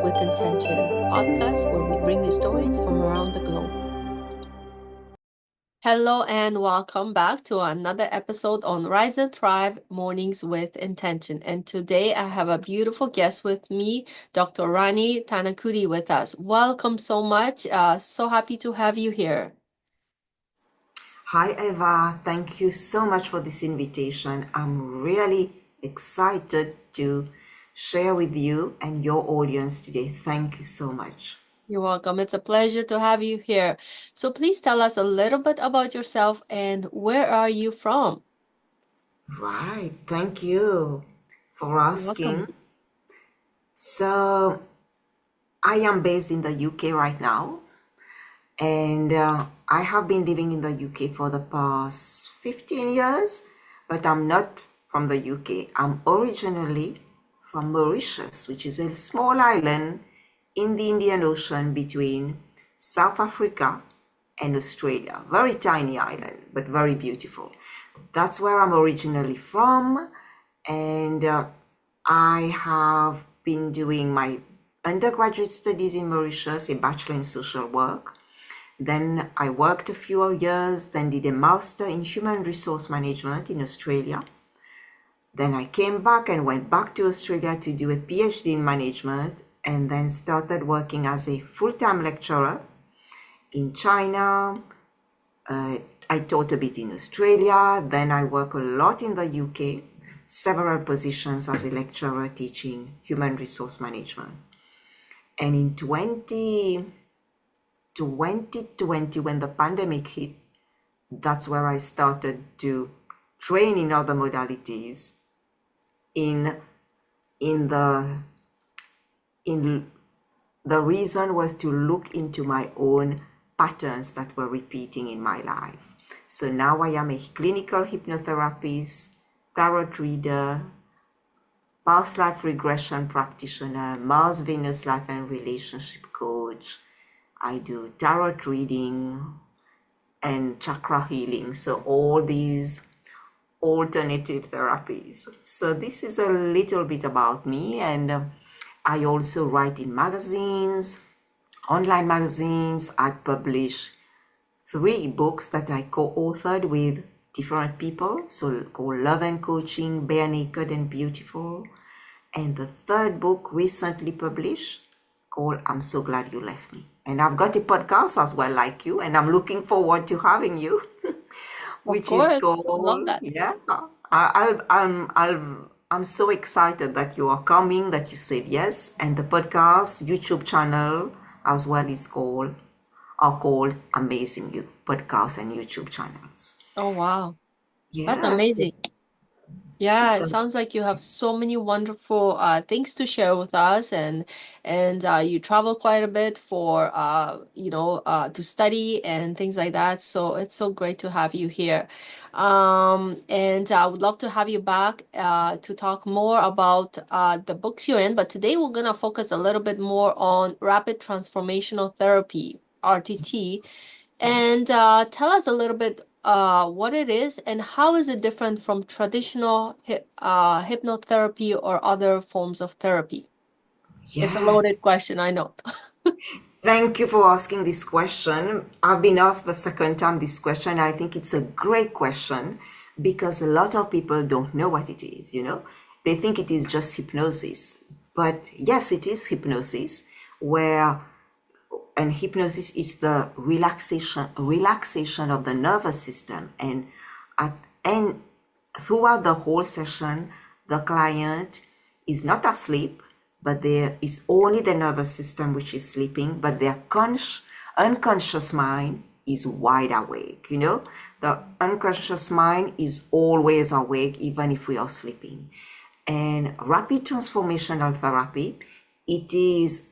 Mornings with Intention podcast where we bring you stories from around the globe. Hello and welcome back to another episode on Rise and Thrive Mornings with Intention. And today I have a beautiful guest with me, Dr. Rani Tanakudi with us. Welcome so much. So happy to have you here. Hi, Eva. Thank you so much for this invitation. I'm really excited to share with you and your audience today. Thank you so much. You're welcome. It's a pleasure to have you here. So please tell us a little bit about yourself and where are you from? Right. Thank you for You're welcome. asking. So, I am based in the UK right now, and I have been living in the UK for the past 15 years, but I'm not from the UK. I'm originally from Mauritius, which is a small island in the Indian Ocean between South Africa and Australia. Very tiny island, but very beautiful. That's where I'm originally from, and I have been doing my undergraduate studies in Mauritius, a bachelor in social work. Then I worked a few years, then did a master in human resource management in Australia. Then I came back and went back to Australia to do a PhD in management, and then started working as a full-time lecturer in China. I taught a bit in Australia. Then I work a lot in the UK, several positions as a lecturer teaching human resource management. And in 2020, when the pandemic hit, that's where I started to train in other modalities the reason was to look into my own patterns that were repeating in my life. So now I am a clinical hypnotherapist, tarot reader, past life regression practitioner, Mars Venus life and relationship coach. I do tarot reading and chakra healing. So all these alternative therapies. So this is a little bit about me, and I also write in magazines, online magazines. I publish 3 books that I co-authored with different people, so called Love and Coaching, Bare Naked and Beautiful. And the 3rd book recently published called I'm So Glad You Left Me. And I've got a podcast as well, like you, and I'm looking forward to having you. Of Which is course. Love called, that. yeah. I'm so excited that you are coming, that you said yes, and the podcast YouTube channel as well are called Amazing You podcast and YouTube channels. Oh, wow. That's Yes, amazing. Yeah, it sounds like you have so many wonderful things to share with us, and you travel quite a bit for to study and things like that. So it's so great to have you here. And I would love to have you back to talk more about the books you're in. But today we're gonna focus a little bit more on rapid transformational therapy, RTT. yes. And tell us a little bit what it is and how is it different from traditional hypnotherapy or other forms of therapy? It's a Yes. loaded question, I know. Thank you for asking this question. I've been asked the second time this question. I think it's a great question because a lot of people don't know what it is, you know. They think it is just hypnosis. But yes, it is hypnosis, and hypnosis is the relaxation of the nervous system. And throughout the whole session, the client is not asleep, but there is only the nervous system which is sleeping, but their unconscious mind is wide awake. You know, the unconscious mind is always awake, even if we are sleeping. And rapid transformational therapy, it is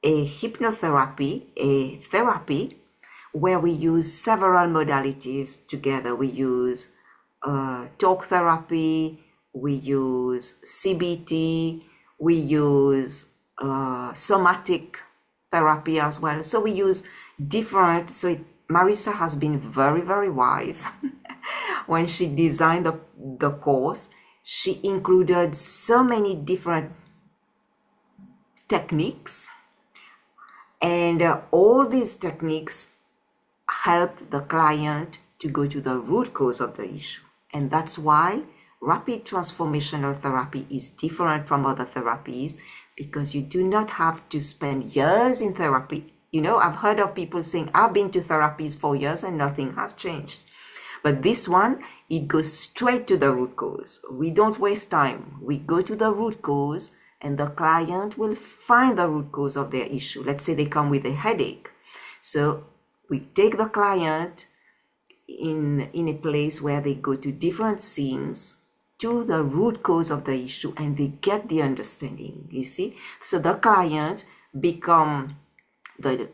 a hypnotherapy, a therapy where we use several modalities together. We use talk therapy, we use CBT, we use somatic therapy as well. So we use different, Marisa has been very, very wise. When she designed the course, she included so many different techniques, and all these techniques help the client to go to the root cause of the issue. And that's why rapid transformational therapy is different from other therapies, because you do not have to spend years in therapy. You know, I've heard of people saying, I've been to therapies for years and nothing has changed. But this one, it goes straight to the root cause. We don't waste time. We go to the root cause and the client will find the root cause of their issue. Let's say they come with a headache. So we take the client in a place where they go to different scenes to the root cause of the issue and they get the understanding, you see. So the client become the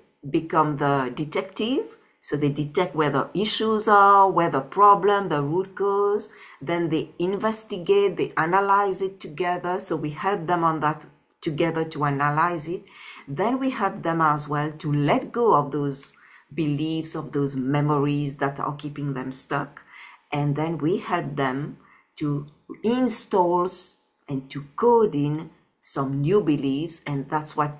detective. So they detect where the issues are, where the problem, the root cause. Then they investigate, they analyze it together. So we help them on that together to analyze it. Then we help them as well to let go of those beliefs, of those memories that are keeping them stuck. And then we help them to install and to code in some new beliefs. And that's what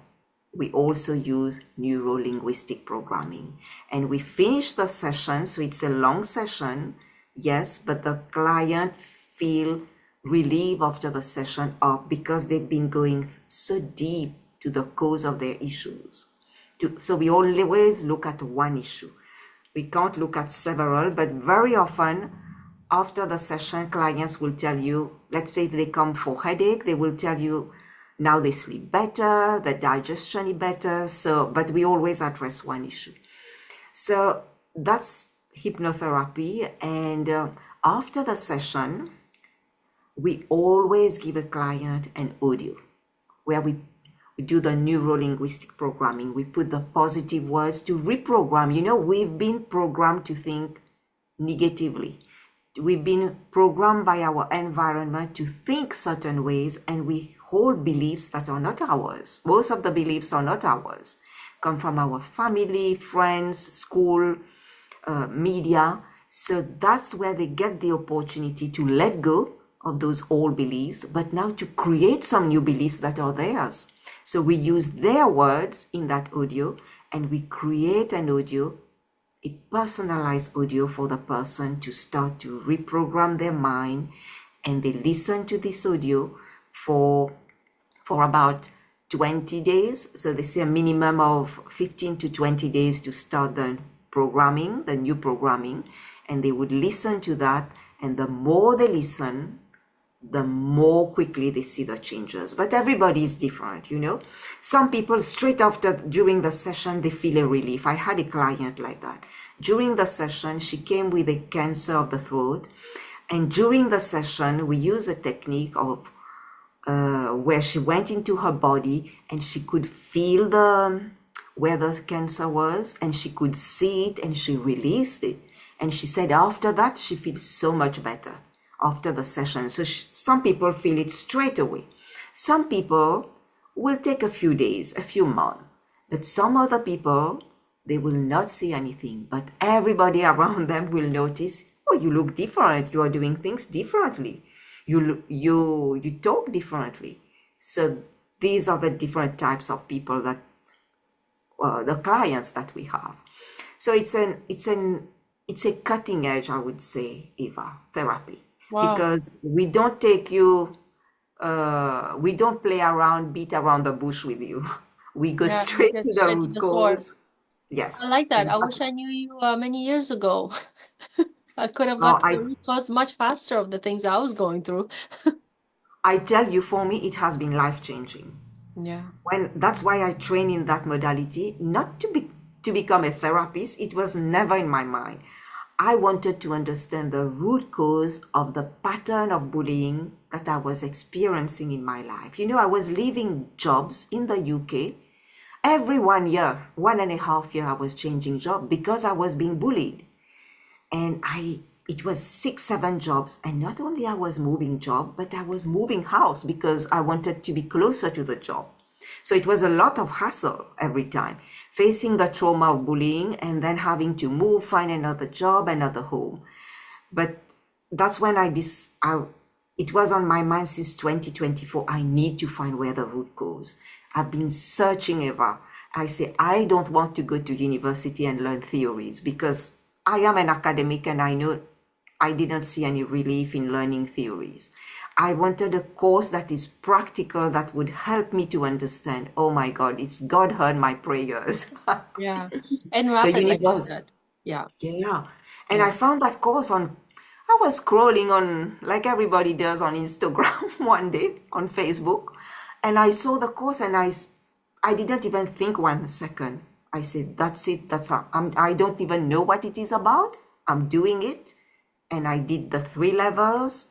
we also use neuro-linguistic programming. And we finish the session, so it's a long session, yes, but the client feel relief after the session up because they've been going so deep to the cause of their issues. So we always look at one issue. We can't look at several, but very often after the session, clients will tell you, let's say if they come for headache, they will tell you, now they sleep better, the digestion is better. So, but we always address one issue. So that's hypnotherapy. And after the session, we always give a client an audio where we do the neuro-linguistic programming. We put the positive words to reprogram. You know, we've been programmed to think negatively. We've been programmed by our environment to think certain ways, and we hold beliefs that are not ours. Most of the beliefs are not ours, come from our family, friends, school, media. So that's where they get the opportunity to let go of those old beliefs, but now to create some new beliefs that are theirs. So we use their words in that audio, and we create an audio, a personalized audio for the person to start to reprogram their mind. And they listen to this audio for about 20 days. So they say a minimum of 15 to 20 days to start the programming, the new programming. And they would listen to that. And the more they listen, the more quickly they see the changes. But everybody is different, you know. Some people straight after, during the session, they feel a relief. I had a client like that. During the session, she came with a cancer of the throat. And during the session, we use a technique of where she went into her body and she could feel where the cancer was, and she could see it, and she released it. And she said after that, she feels so much better after the session. So some people feel it straight away. Some people will take a few days, a few months. But some other people, they will not see anything. But everybody around them will notice, oh, you look different. You are doing things differently. You talk differently. So these are the different types of people that, the clients that we have. So it's a cutting edge, I would say, Eva, therapy. Wow. Because we don't take you, we don't play around, beat around the bush with you. We go Yeah, you straight get to the straight to root the cause. source. I Yes. like that. And I wish I knew you many years ago. I could have oh, got to the root cause much faster of the things I was going through. I tell you, for me, it has been life-changing. Yeah. That's why I train in that modality, not to become a therapist. It was never in my mind. I wanted to understand the root cause of the pattern of bullying that I was experiencing in my life. You know, I was leaving jobs in the UK. Every 1 year, 1.5 years, I was changing job because I was being bullied. And it was 6, 7 jobs. And not only I was moving job, but I was moving house because I wanted to be closer to the job. So it was a lot of hassle every time, facing the trauma of bullying and then having to move, find another job, another home. But that's when it it was on my mind since 2024. I need to find where the root goes. I've been searching ever. I say, I don't want to go to university and learn theories because I am an academic and I know I didn't see any relief in learning theories. I wanted a course that is practical, that would help me to understand. Oh my God, it's God heard my prayers. Yeah. And The rapid, like you universe. said. Yeah. Yeah. And I Yeah. found that course on, I was scrolling on, like everybody does on Instagram one day, on Facebook, and I saw the course and I didn't even think 1 second. I said, that's it. I don't even know what it is about. I'm doing it. And I did the 3 levels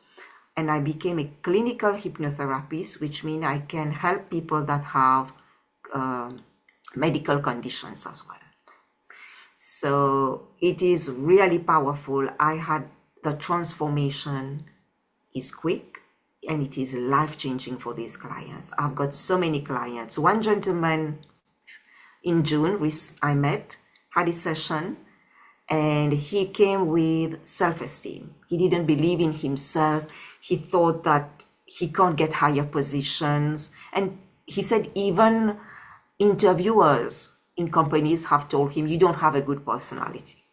and I became a clinical hypnotherapist, which means I can help people that have medical conditions as well. So it is really powerful. I had the transformation is quick and it is life changing for these clients. I've got so many clients. One gentleman in June I met, had a session, and he came with self-esteem. He didn't believe in himself. He thought that he can't get higher positions. And he said even interviewers in companies have told him, you don't have a good personality.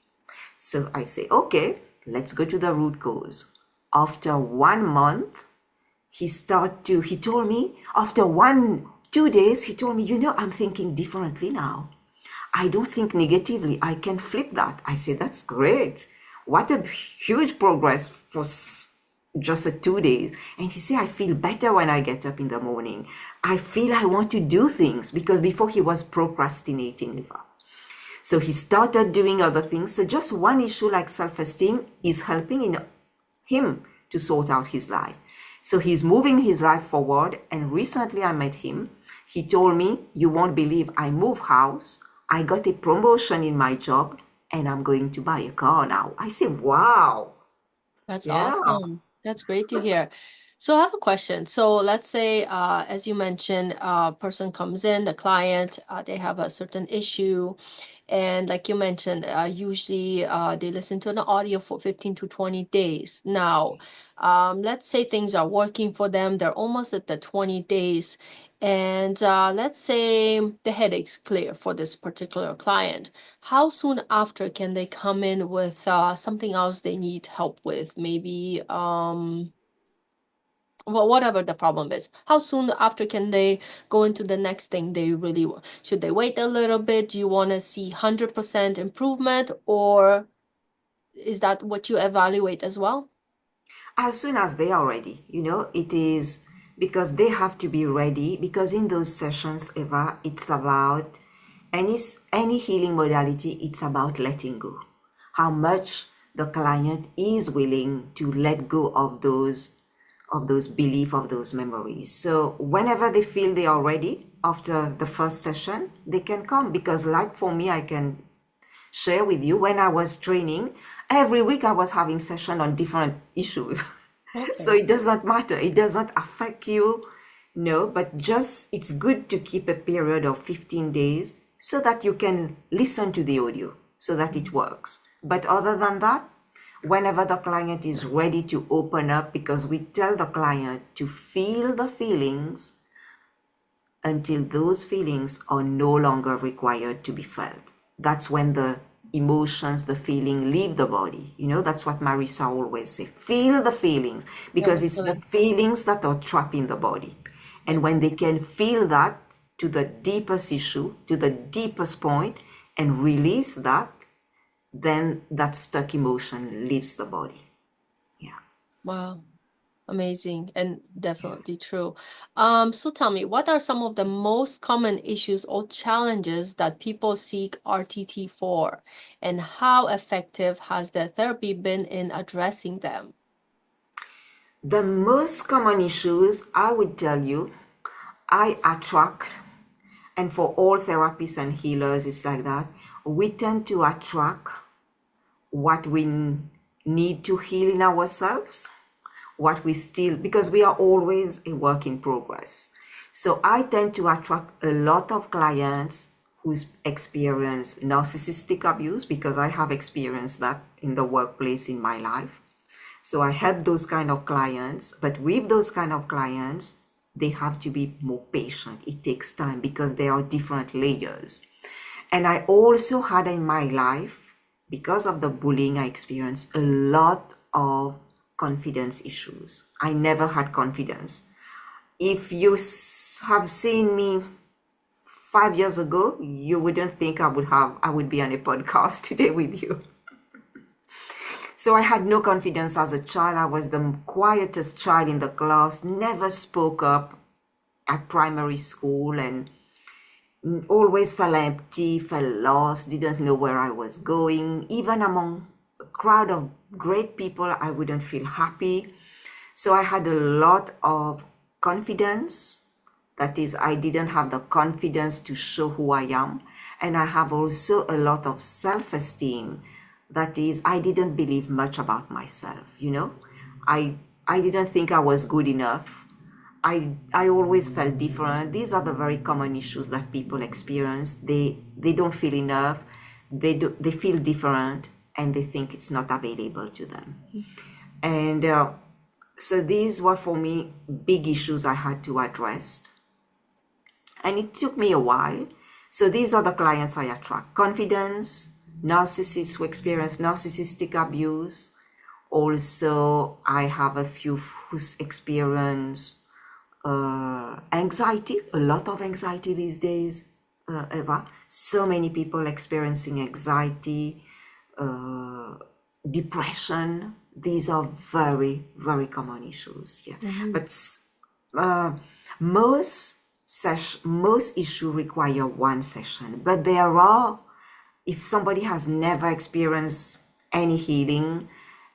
So I say, okay, let's go to the root cause. After 1 month, he told me, after 2 days, he told me, I'm thinking differently now. I don't think negatively. I can flip that. I say, that's great. What a huge progress for just 2 days. And he said, I feel better when I get up in the morning. I feel I want to do things, because before he was procrastinating. So he started doing other things. So just one issue like self-esteem is helping in him to sort out his life. So he's moving his life forward. And recently I met him. He told me, you won't believe, I moved house. I got a promotion in my job and I'm going to buy a car now. I said, wow. That's Yeah. awesome. That's great to hear. So I have a question. So let's say, as you mentioned, a person comes in, the client, they have a certain issue. And like you mentioned, usually they listen to an audio for 15 to 20 days. Now, let's say things are working for them. They're almost at the 20 days. And let's say the headache's clear for this particular client. How soon after can they come in with something else they need help with? Maybe well, whatever the problem is. How soon after can they go into the next thing they really want? Should they wait a little bit? Do you want to see 100% improvement, or is that what you evaluate as well? As soon as they are ready, it is because they have to be ready, because in those sessions, Eva, it's about any healing modality, it's about letting go. How much the client is willing to let go of those beliefs, of those memories. So whenever they feel they are ready after the first session, they can come. Because like for me, I can share with you, when I was training, every week I was having session on different issues. So Okay. it doesn't matter. It doesn't affect you. No, but just it's good to keep a period of 15 days so that you can listen to the audio so that it works. But other than that, whenever the client is ready to open up, because we tell the client to feel the feelings until those feelings are no longer required to be felt. That's when the emotions, the feeling leave the body. That's what Marisa always say. Feel the feelings, Yeah, because the it's the feeling. feelings that are trapped in the body. And when Yes. they can feel that to the deepest issue, to the deepest point, and release that, then that stuck emotion leaves the body. Yeah. Wow. Amazing and definitely true. So tell me, what are some of the most common issues or challenges that people seek RTT for, and how effective has the therapy been in addressing them? The most common issues, I would tell you, I attract, and for all therapists and healers, it's like that. We tend to attract what we need to heal in ourselves, what we still, because we are always a work in progress. So I tend to attract a lot of clients who's experienced narcissistic abuse, because I have experienced that in the workplace in my life. So I help those kind of clients, but with those kind of clients, they have to be more patient. It takes time because there are different layers. And I also had in my life, because of the bullying I experienced, a lot of confidence issues. I never had confidence. If you have seen me 5 years ago, you wouldn't think I would be on a podcast today with you. So I had no confidence as a child. I was the quietest child in the class, never spoke up at primary school, and always felt empty, felt lost, didn't know where I was going. Even among a crowd of great people, I wouldn't feel happy. So I had a lot of confidence. That is, I didn't have the confidence to show who I am. And I have also a lot of self-esteem. That is, I didn't believe much about myself, you know. I didn't think I was good enough. I always felt different. These are the very common issues that people experience. They don't feel enough. They feel different, and they think it's not available to them. And so these were for me big issues I had to address. And it took me a while. So these are the clients I attract: confidence, narcissists who experience narcissistic abuse. Also, I have a few who experience anxiety, a lot of anxiety these days, Eva. So many people experiencing anxiety, depression. These are very, very common issues. Yeah, but most issue require one session. But there are, if somebody has never experienced any healing,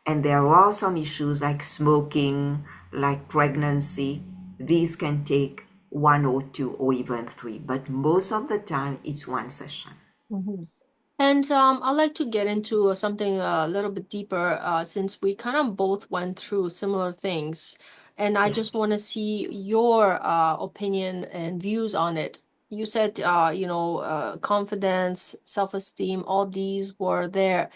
and there are some issues like smoking, like pregnancy, these can take one or two or even three, but most of the time it's one session. And I'd like to get into something a little bit deeper since we kind of both went through similar things. And I Yeah. just want to see your opinion and views on it. You said, confidence, self-esteem, all these were there.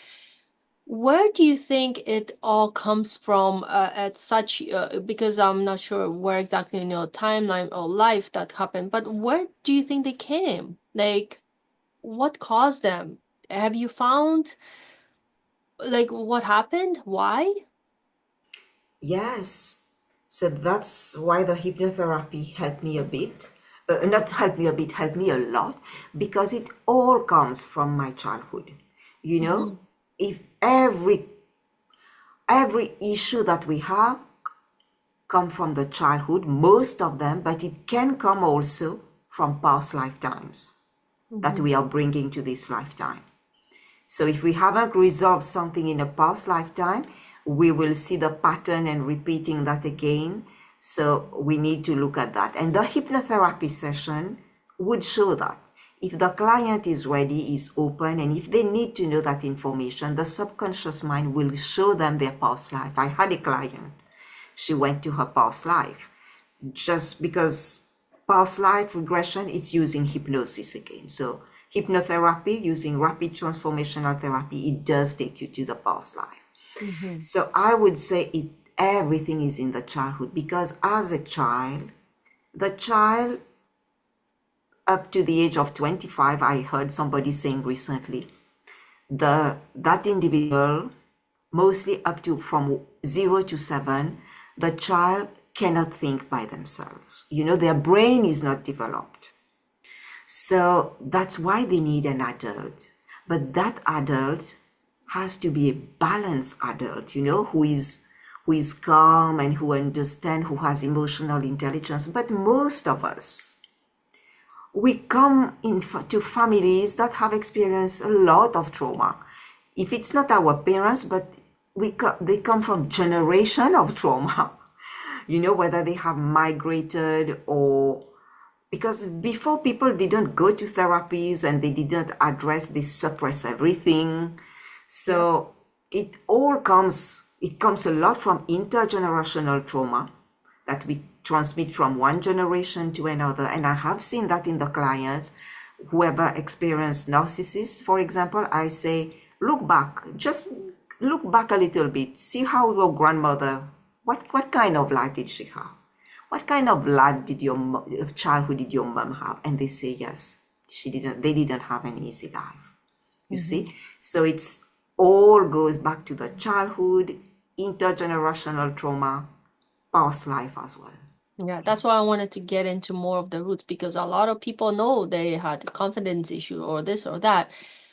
Where do you think it all comes from at such, because I'm not sure where exactly in your timeline or life that happened, but where do you think they came? Like, what caused them? Have you found like what happened? Why? Yes. So that's why the hypnotherapy helped me a bit. Not helped me a bit, helped me a lot, because it all comes from my childhood. You know, Hmm. if every issue that we have come from the childhood, most of them, but it can come also from past lifetimes that Hmm. we are bringing to this lifetime. So if we haven't resolved something in a past lifetime, we will see the pattern and repeating that again. So we need to look at that. And the hypnotherapy session would show that. If the client is ready, is open, and if they need to know that information, the subconscious mind will show them their past life. I had a client, she went to her past life just because past life regression, it's using hypnosis again. So hypnotherapy using rapid transformational therapy, it does take you to the past life. Hmm. So I would say everything is in the childhood, because as a child, the child up to the age of 25, I heard somebody saying recently, that individual, mostly up to from 0 to 7, the child cannot think by themselves. You know, their brain is not developed. So that's why they need an adult. But that adult has to be a balanced adult, you know, who is calm and who understands, who has emotional intelligence. But most of us, we come to families that have experienced a lot of trauma. If it's not our parents, but they come from generation of trauma. You know, whether they have migrated, or because before people didn't go to therapies and they didn't address, they suppress everything. Yeah. So it comes a lot from intergenerational trauma that we transmit from one generation to another. And I have seen that in the clients, whoever experienced narcissists, for example, I say, look back, just Look back a little bit. See how your grandmother, what kind of life did she have? What kind of life did of childhood did your mom have? And they say yes, they didn't have an easy life. You Hmm. see? So it's all goes back to the childhood, intergenerational trauma, past life as well. Yeah, that's why I wanted to get into more of the roots because a lot of people know they had a confidence issue or this or that,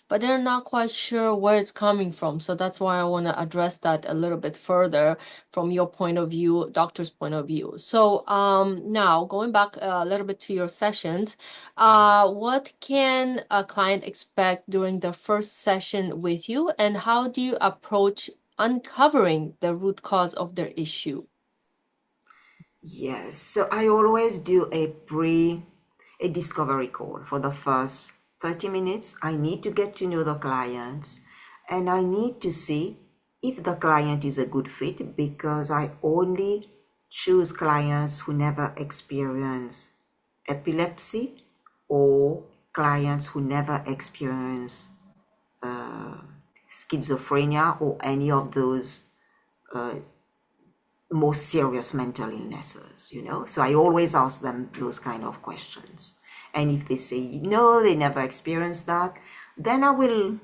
but they're not quite sure where it's coming from. So that's why I want to address that a little bit further from your point of view, doctor's point of view. So now going back a little bit to your sessions, what can a client expect during the first session with you, and how do you approach uncovering the root cause of their issue? Yes, so I always do a discovery call for the first 30 minutes. I need to get to know the clients and I need to see if the client is a good fit because I only choose clients who never experience epilepsy or clients who never experience schizophrenia or any of those more serious mental illnesses, you know. So I always ask them those kind of questions. And if they say no, they never experienced that, then I will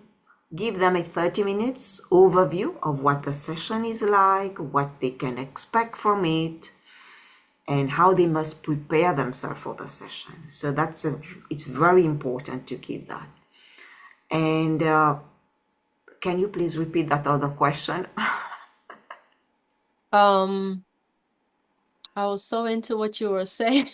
give them a 30 minutes overview of what the session is like, what they can expect from it, and how they must prepare themselves for the session. So it's very important to keep that. And can you please repeat that other question? Um, I was so into what you were saying.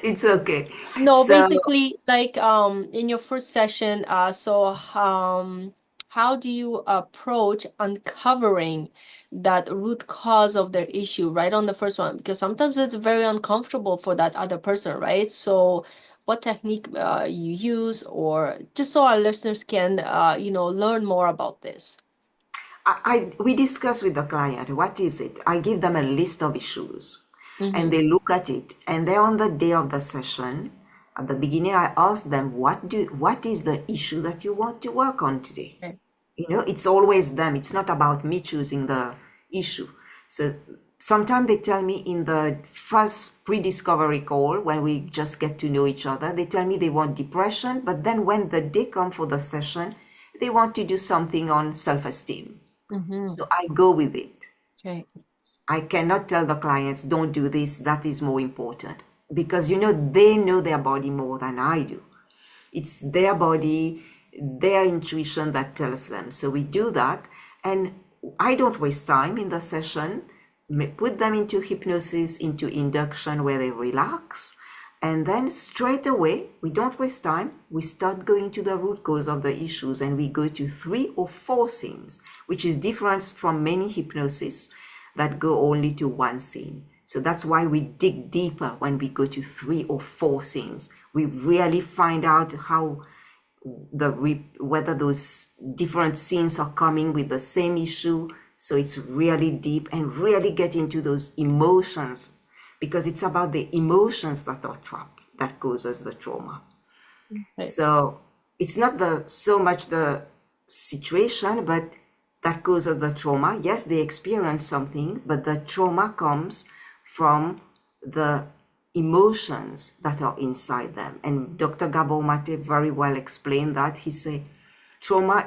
It's okay. No, So basically, like in your first session, how do you approach uncovering that root cause of their issue right on the first one? Because sometimes it's very uncomfortable for that other person, right? So what technique you use, or just so our listeners can learn more about this. we discuss with the client what is it. I give them a list of issues and Mm-hmm. they look at it, and then on the day of the session at the beginning I ask them what is the issue that you want to work on today. Okay. You know, it's always them, it's not about me choosing the issue. So sometimes they tell me in the first pre-discovery call when we just get to know each other, they tell me they want depression, but then when the day comes for the session they want to do something on self-esteem. Mm-hmm. So I go with it. Okay. I cannot tell the clients, don't do this, that is more important. Because, you know, they know their body more than I do. It's their body, their intuition that tells them. So we do that. And I don't waste time in the session, put them into hypnosis, into induction where they relax. And then straight away, we don't waste time. We start going to the root cause of the issues and we go to 3 or 4 scenes, which is different from many hypnosis that go only to one scene. So that's why we dig deeper when we go to 3 or 4 scenes. We really find out how whether those different scenes are coming with the same issue. So it's really deep and really get into those emotions because it's about the emotions that are trapped that causes the trauma. Okay. So it's not so much the situation, but that causes the trauma. Yes, they experience something, but the trauma comes from the emotions that are inside them. And Dr. Gabor Mate very well explained that. He said, trauma,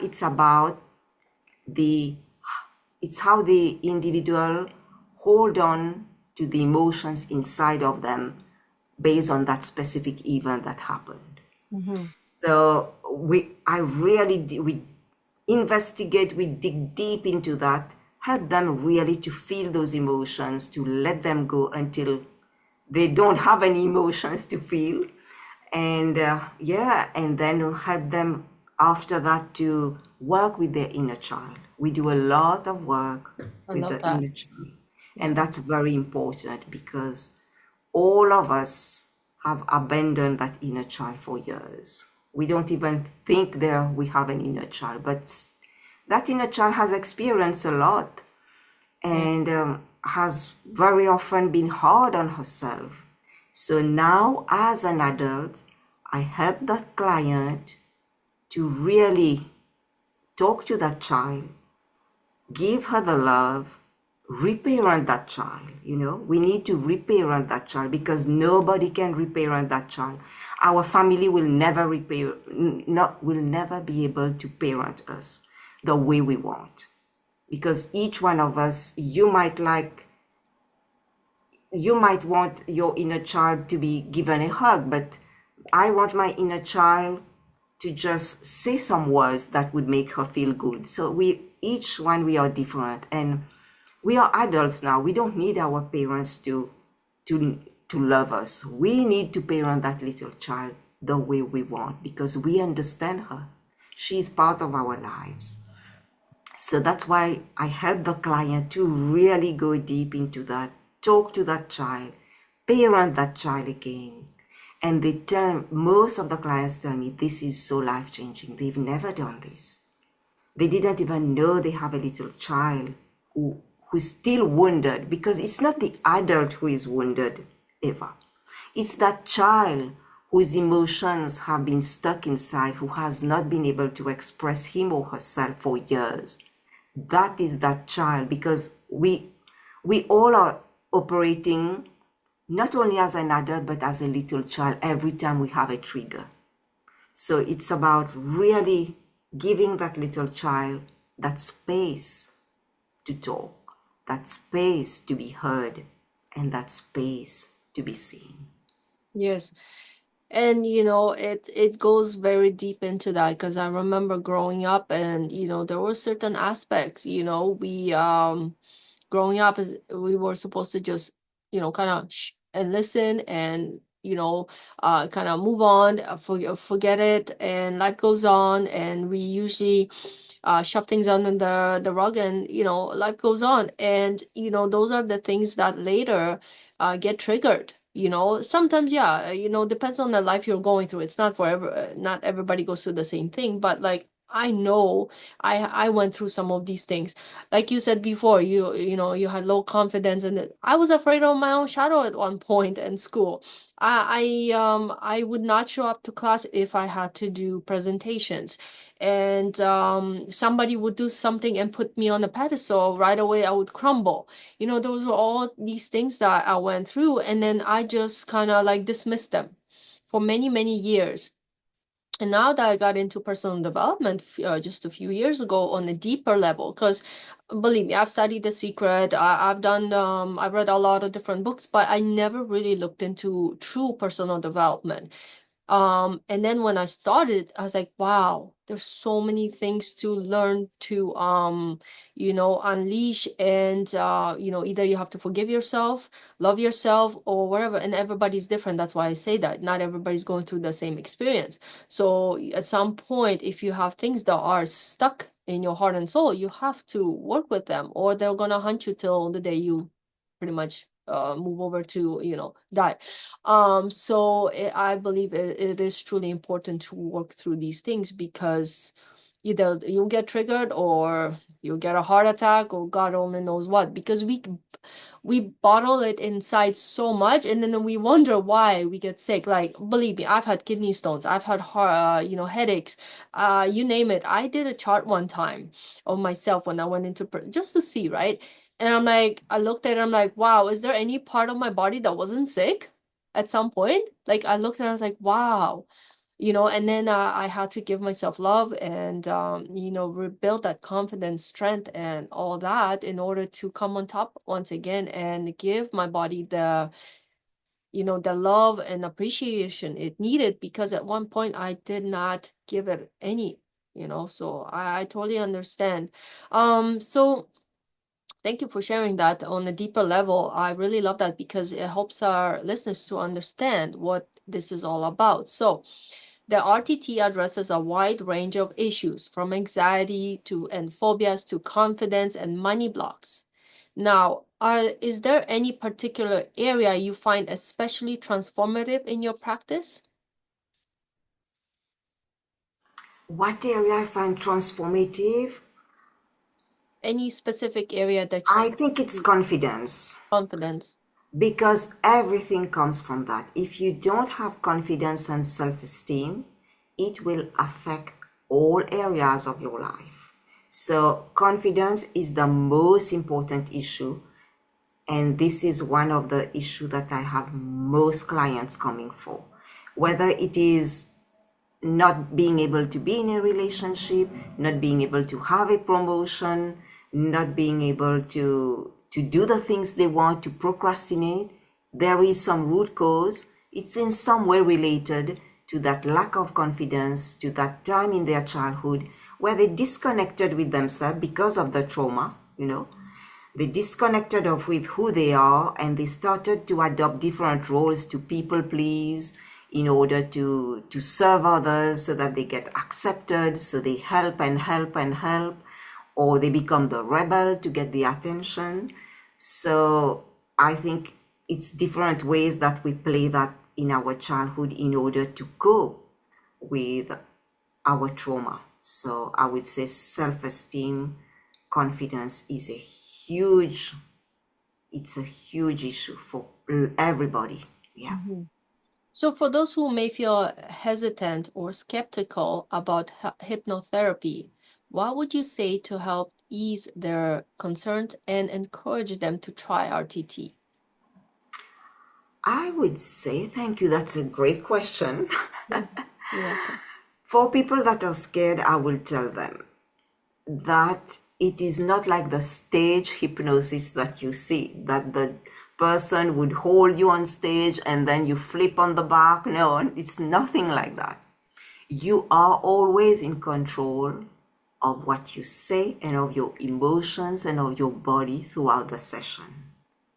the it's how the individual hold on to the emotions inside of them based on that specific event that happened. Mm-hmm. So we investigate, we dig deep into that, help them really to feel those emotions, to let them go until they don't have any emotions to feel. And yeah, and then help them after that to work with their inner child. We do a lot of work I with love the that. inner child. And Yeah. that's very important because all of us have abandoned that inner child for years. We don't even think there we have an inner child, but that inner child has experienced a lot Yeah. and has very often been hard on herself. So now, as an adult, I help that client to really talk to that child, give her the love, reparent that child. We need to reparent that child because nobody can reparent that child. Our family will never will never be able to parent us the way we want, because each one of us, you might want your inner child to be given a hug, but I want my inner child to just say some words that would make her feel good. So we are different, and we are adults now. We don't need our parents to to love us. We need to parent that little child the way we want because we understand her. She is part of our lives. So that's why I help the client to really go deep into that, talk to that child, parent that child again. And most of the clients tell me this is so life changing. They've never done this. They didn't even know they have a little child who's still wounded, because it's not the adult who is wounded ever. It's that child whose emotions have been stuck inside, who has not been able to express him or herself for years. That is that child, because we all are operating not only as an adult but as a little child every time we have a trigger. So it's about really giving that little child that space to talk, that space to be heard, and that space to be seen. Yes. And it goes very deep into that because I remember growing up and there were certain aspects, we growing up as we were supposed to just kind of and listen and kind of move on, forget it, and life goes on, and we usually shove things under the rug, and life goes on, and those are the things that later get triggered. Sometimes, yeah, depends on the life you're going through. It's not forever. Not everybody goes through the same thing, but like I know I went through some of these things. Like you said before, you had low confidence, and I was afraid of my own shadow at one point in school. I would not show up to class if I had to do presentations, and somebody would do something and put me on a pedestal. Right away I would crumble. Those were all these things that I went through, and then I just kind of like dismissed them for many, many years. And now that I got into personal development just a few years ago on a deeper level, because believe me, I've studied The Secret, I've done, I've read a lot of different books, but I never really looked into true personal development. And then when I started, I was like, wow, there's so many things to learn, to unleash, and either you have to forgive yourself, love yourself, or whatever. And everybody's different. That's why I say that not everybody's going through the same experience. So at some point, if you have things that are stuck in your heart and soul, you have to work with them, or they're gonna hunt you till the day you pretty much move over to die. So I believe it is truly important to work through these things, because either you'll get triggered or you'll get a heart attack or God only knows what, because we bottle it inside so much, and then we wonder why we get sick. Like, believe me, I've had kidney stones, I've had headaches, you name it. I did a chart one time of myself when I went into just to see, right? And I'm like, I looked at it, I'm like, wow, is there any part of my body that wasn't sick at some point? Like, I looked at it, I was like, wow. And then I had to give myself love and rebuild that confidence, strength, and all that in order to come on top once again and give my body the love and appreciation it needed, because at one point I did not give it any. So I totally understand. So thank you for sharing that on a deeper level. I really love that because it helps our listeners to understand what this is all about. So the RTT addresses a wide range of issues, from anxiety to and phobias to confidence and money blocks. Now, is there any particular area you find especially transformative in your practice? What area I find transformative? Any specific area I that's think it's confidence, confidence? because everything comes from that. If you don't have confidence and self esteem, it will affect all areas of your life. So confidence is the most important issue. And this is one of the issues that I have most clients coming for. Whether it is not being able to be in a relationship, not being able to have a promotion, not being able to do the things they want, to procrastinate, there is some root cause. It's in some way related to that lack of confidence, to that time in their childhood where they disconnected with themselves because of the trauma, they disconnected of with who they are, and they started to adopt different roles to people please in order to serve others so that they get accepted, so they help and help and help, or they become the rebel to get the attention. So I think it's different ways that we play that in our childhood in order to cope with our trauma. So I would say self-esteem, confidence is it's a huge issue for everybody. Yeah. Mhm. So, for those who may feel hesitant or skeptical about hypnotherapy, what would you say to help ease their concerns and encourage them to try RTT? I would say, thank you. That's a great question. Mhm. You're welcome. For people that are scared, I will tell them that it is not like the stage hypnosis that you see, that the person would hold you on stage and then you flip on the back. No, it's nothing like that. You are always in control of what you say and of your emotions and of your body throughout the session.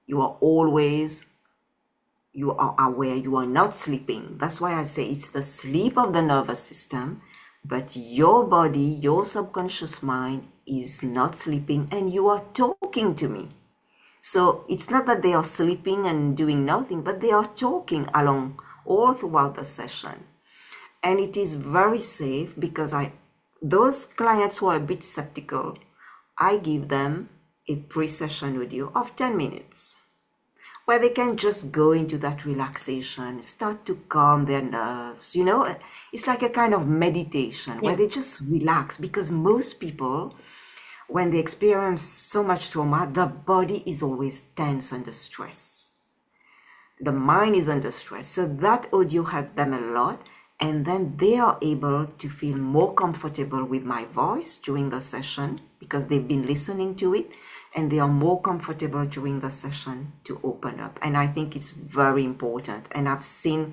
You are always, you are aware, you are not sleeping. That's why I say it's the sleep of the nervous system, but your body, your subconscious mind is not sleeping, and you are talking to me. So it's not that they are sleeping and doing nothing, but they are talking along all throughout the session. And it is very safe because those clients who are a bit skeptical, I give them a pre-session audio of 10 minutes where they can just go into that relaxation, start to calm their nerves. It's like a kind of meditation where Yeah. they just relax, because most people, when they experience so much trauma, the body is always tense under stress. The mind is under stress. So that audio helps them a lot. And then they are able to feel more comfortable with my voice during the session because they've been listening to it, and they are more comfortable during the session to open up. And I think it's very important. And I've seen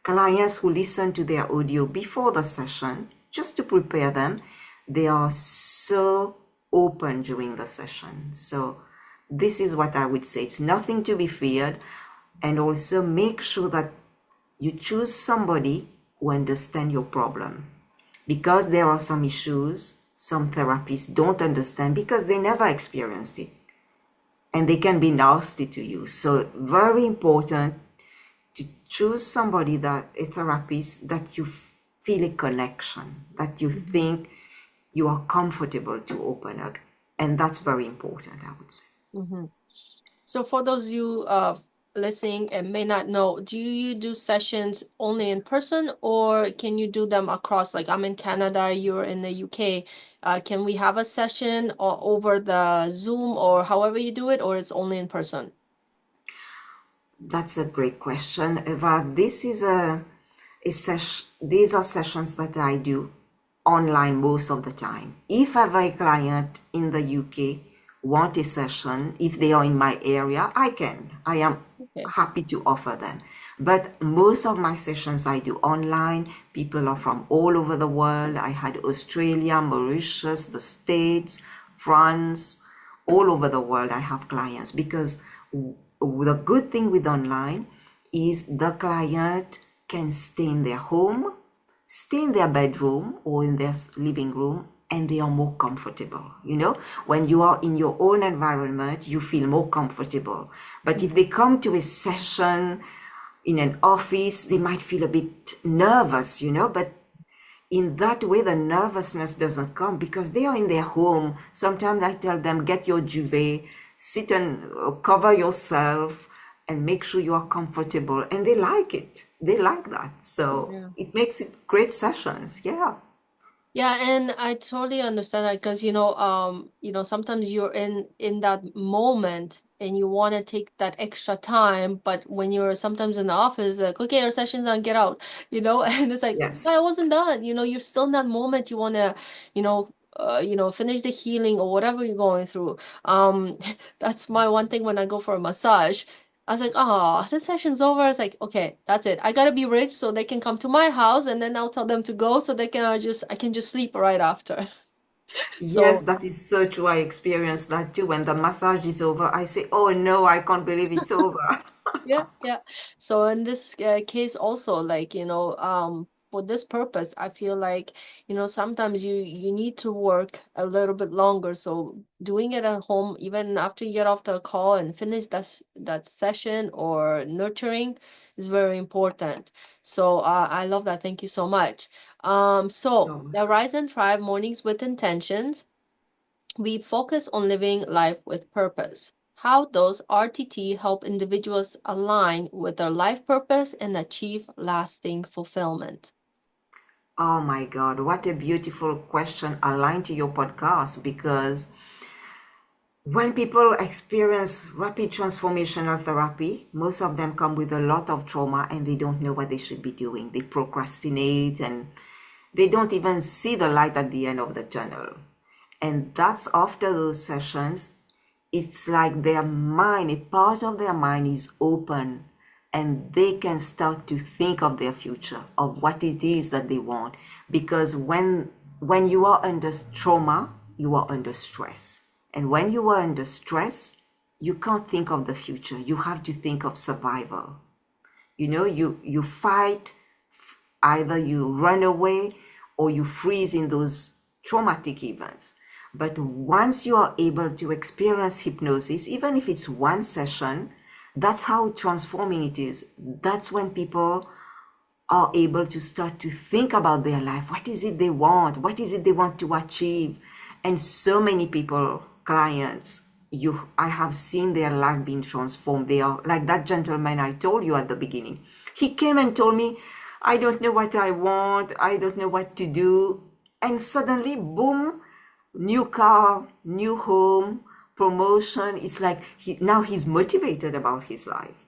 clients who listen to their audio before the session just to prepare them. They are so open during the session. So this is what I would say. It's nothing to be feared. And also make sure that you choose somebody who understands your problem, because there are some issues some therapists don't understand because they never experienced it, and they can be nasty to you. So very important to choose somebody, that a therapist that you feel a connection, that you Mhm. think you are comfortable to open up, and that's very important, I would say. Mhm. So, for those you listening and may not know, do you do sessions only in person, or can you do them across? Like, I'm in Canada, you're in the UK. Can we have a session or over the Zoom or however you do it, or it's only in person? That's a great question, Eva. These are sessions that I do online most of the time. If I have a client in the UK want a session, if they are in my area, I am Okay. happy to offer them. But most of my sessions I do online. People are from all over the world. I had Australia, Mauritius, the States, France, all over the world. I have clients because the good thing with online is the client can stay in their home, stay in their bedroom or in their living room, and they are more comfortable. When you are in your own environment, you feel more comfortable. But if they come to a session in an office, they might feel a bit nervous, but in that way, the nervousness doesn't come because they are in their home. Sometimes I tell them, get your duvet, sit and cover yourself, and make sure you are comfortable. And they like it. They like that. So Yeah. it makes it great sessions. Yeah. Yeah, and I totally understand that because sometimes you're in that moment and you want to take that extra time, but when you're sometimes in the office, like, okay, our session's on, get out, and it's like, Yes. "But I wasn't done. You're still in that moment. You want to, finish the healing or whatever you're going through. That's my one thing when I go for a massage. I was like, oh, this session's over. It's like, okay, that's it. I gotta be rich so they can come to my house and then I'll tell them to go so they can I can just sleep right after. Yes, So that is so true. I experienced that too. When the massage is over, I say, "Oh no, I can't believe it's over." yeah, yeah. So in this case also, like, for this purpose, I feel like, sometimes you need to work a little bit longer. So doing it at home, even after you get off the call and finish that session or nurturing is very important. So I love that. Thank you so much. So No. the Rise and Thrive Mornings with Intentions, we focus on living life with purpose. How does RTT help individuals align with their life purpose and achieve lasting fulfillment? Oh my God, what a beautiful question aligned to your podcast because when people experience rapid transformational therapy, most of them come with a lot of trauma and they don't know what they should be doing. They procrastinate and they don't even see the light at the end of the tunnel. And that's after those sessions, it's like their mind, a part of their mind is open and they can start to think of their future, of what it is that they want. Because when you are under trauma, you are under stress. And when you are under stress, you can't think of the future. You have to think of survival. You fight, either you run away or you freeze in those traumatic events. But once you are able to experience hypnosis, even if it's one session, that's how transforming it is. That's when people are able to start to think about their life. What is it they want? What is it they want to achieve? And so many people, clients, I have seen their life being transformed. They are like that gentleman I told you at the beginning. He came and told me, I don't know what I want, I don't know what to do. And suddenly, boom, new car, new home, promotion. It's like now he's motivated about his life.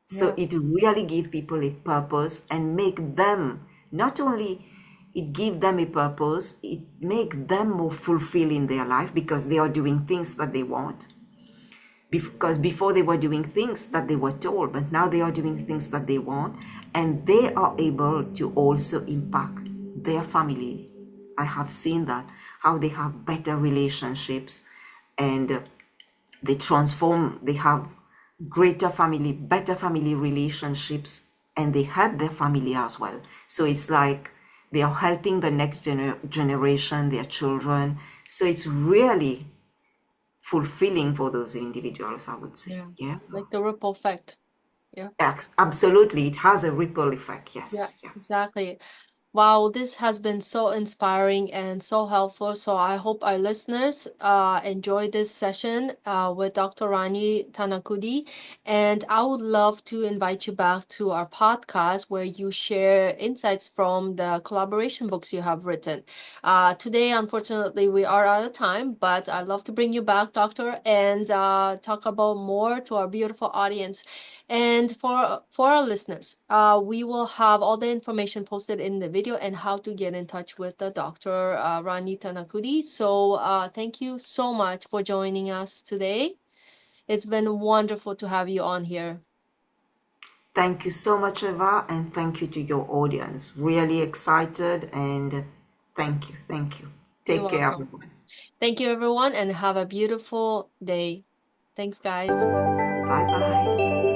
So Yeah. it really give people a purpose and make them not only it give them a purpose, it make them more fulfilled in their life because they are doing things that they want. Because before they were doing things that they were told, but now they are doing things that they want, and they are able to also impact their family. I have seen that how they have better relationships and they transform, they have greater family, better family relationships, and they help their family as well. So it's like they are helping the next generation, their children. So it's really fulfilling for those individuals, I would say. Yeah. Yeah. Like the ripple effect. Yeah. Absolutely. It has a ripple effect. Yeah, Yes. Yeah. exactly. Wow, this has been so inspiring and so helpful. So I hope our listeners enjoy this session with Dr. Rani Tanakudi. And I would love to invite you back to our podcast where you share insights from the collaboration books you have written. Today, unfortunately, we are out of time, but I'd love to bring you back, Doctor, and talk about more to our beautiful audience. And for our listeners, we will have all the information posted in the video and how to get in touch with the Dr. Rani Tanakudi. So thank you so much for joining us today. It's been wonderful to have you on here. Thank you so much, Eva, and thank you to your audience. Really excited and thank you. Thank you. You're Take care, welcome. everyone. Thank you, everyone, and have a beautiful day. Thanks, guys. Bye bye.